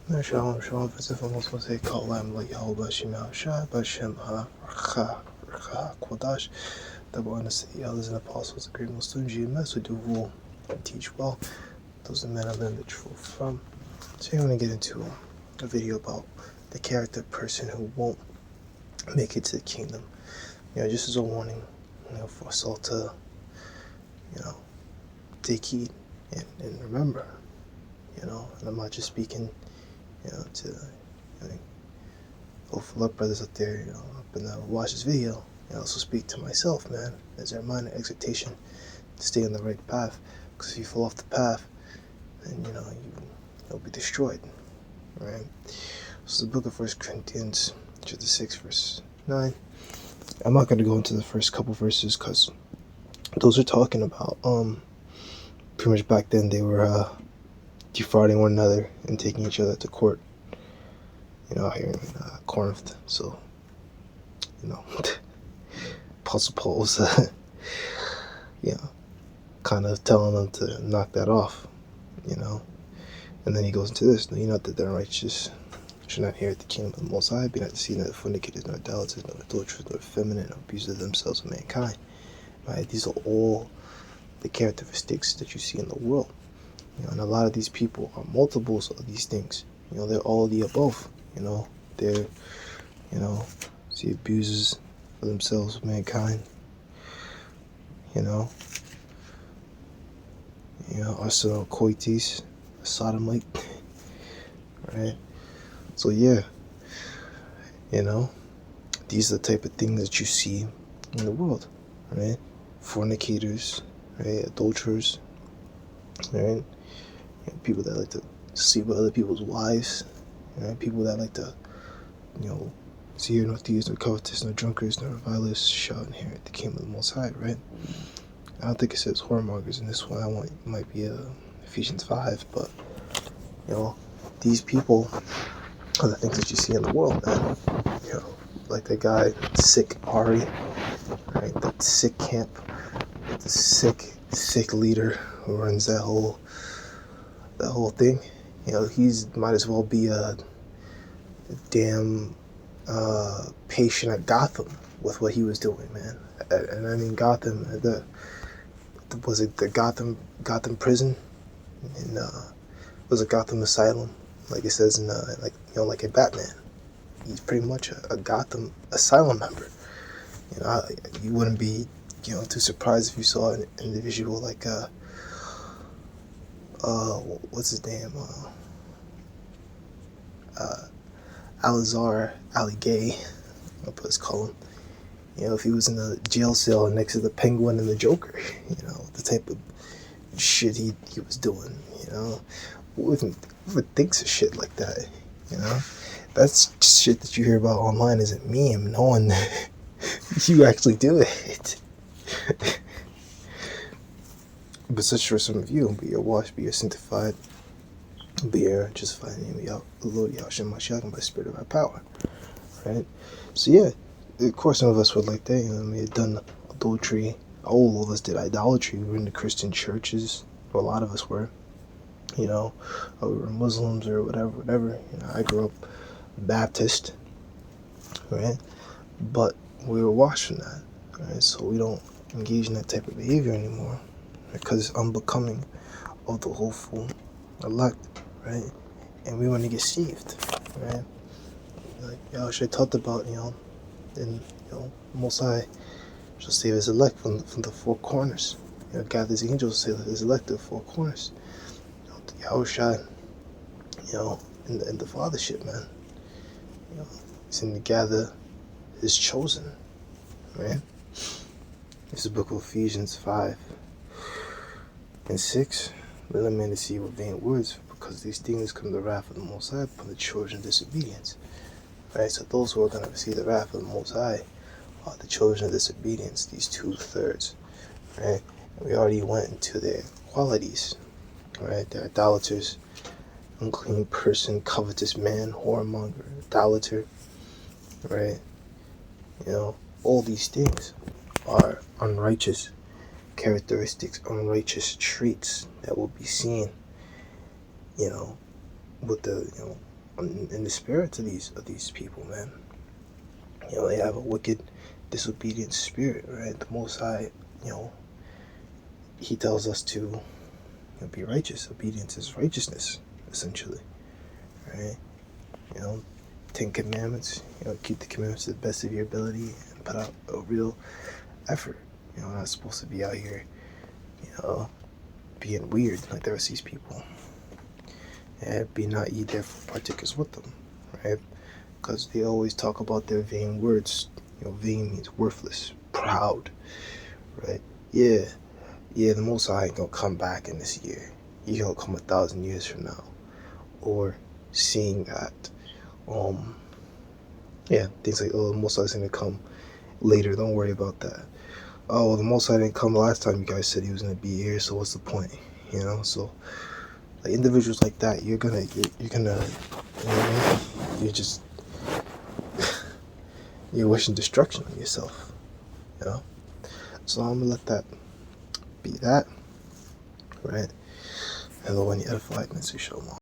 Shalom, shalom, Pacific Muslim say, Kalam, like Yahweh Shem Shah, Bashem Ha, Rcha, Kodash, the bonus, the elders and apostles, the great Muslim GMS who do rule and teach well. Those are men I learn the truth from. So, I'm going to get into a video about the character person who won't make it to the kingdom. Just as a warning, for us all to, take heed and remember, and I'm not just speaking, to hopeful brothers out there, up in the watch this video. I also speak to myself, man, as a reminder, exhortation to stay on the right path. Because if you fall off the path, then you'll be destroyed, right? So the book of 1 Corinthians, chapter 6, verse 9. I'm not going to go into the first couple verses because those are talking about pretty much back then they were defrauding one another and taking each other to court. Here in Corinth. So, Apostle Paul was, kind of telling them to knock that off, And then he goes into this, not that the unrighteous should not inherit the kingdom of the Most High, be not deceived, neither fornicators, nor idolaters, nor adulterers, nor effeminate, nor abusers of themselves of mankind. Right? These are all the characteristics that you see in the world. And a lot of these people are multiples of these things. They're all of the above. They're, the abusers of themselves of mankind. Arsenal coitus, a sodomite, right? So these are the type of things that you see in the world, right? Fornicators, right? Adulterers, right? People that like to sleep with other people's wives, right? People that like to, see nor thieves, nor covetous, nor drunkards, nor revilers shall inherit the kingdom of the Most High, right? I don't think it says whoremongers in this one. It might be Ephesians 5, but these people are the things that you see in the world, man. Like that guy, sick Ari, right? That sick camp, the sick leader who runs that whole thing. He's might as well be a damn patient at Gotham with what he was doing, man. And I mean Gotham, was it the Gotham prison? And was it Gotham Asylum? Like it says in like in Batman. He's pretty much a Gotham Asylum member. You wouldn't be too surprised if you saw an individual like what's his name? Alizar Ali Gay, I'll put his column. If he was in the jail cell next to the Penguin and the Joker, the type of shit he was doing, who even thinks of shit like that, That's shit that you hear about online isn't meme, knowing you actually do it. But such for some of you, be your washed, be your sanctified, be your justified in the name of the Lord Yahshua Mashiach and by the Spirit of our power, right? So of course some of us would like that, we had done adultery. All of us did idolatry. We were in the Christian churches, or a lot of us were, we were Muslims or whatever. I grew up Baptist, right? But we were washed from that, right? So we don't engage in that type of behavior anymore, because it's unbecoming of the hopeful elect, right? And we want to get saved, right? Like Yahushua talked about, and Most High shall save his elect from the four corners. Gather his angels, save his elect to the four corners. Yahushua, in the fathership, man. He's in to gather his chosen, right? This is the book of Ephesians 5 and 6. Let a man deceive with vain words, because these things come the wrath of the Most High upon the children of disobedience. Right? So those who are going to receive the wrath of the Most High are the children of disobedience, these 2/3. Right? And we already went into their qualities. Right? They're idolaters, unclean person, covetous man, whoremonger, idolater. Right? All these things are unrighteous characteristics, unrighteous traits that will be seen, with the in the spirits of these people, man. They have a wicked, disobedient spirit, right? The Most High, you know, He tells us to be righteous. Obedience is righteousness, essentially, right? 10 Commandments. Keep the commandments to the best of your ability and put out a real effort. We're not supposed to be out here, being weird like the rest of these people. And be not ye therefore partakers with them, right? Because they always talk about their vain words. Vain means worthless, proud, right? Yeah, the Most High ain't gonna come back in this year. He gonna come 1,000 years from now. Or seeing that, things like, the Most High's gonna come later. Don't worry about that. Oh, the Most High didn't come last time you guys said He was gonna be here, so what's the point? So like individuals like that, you're gonna, you're just, you're wishing destruction on yourself, So I'm gonna let that be that, right? Hello, and edified, and Shalom.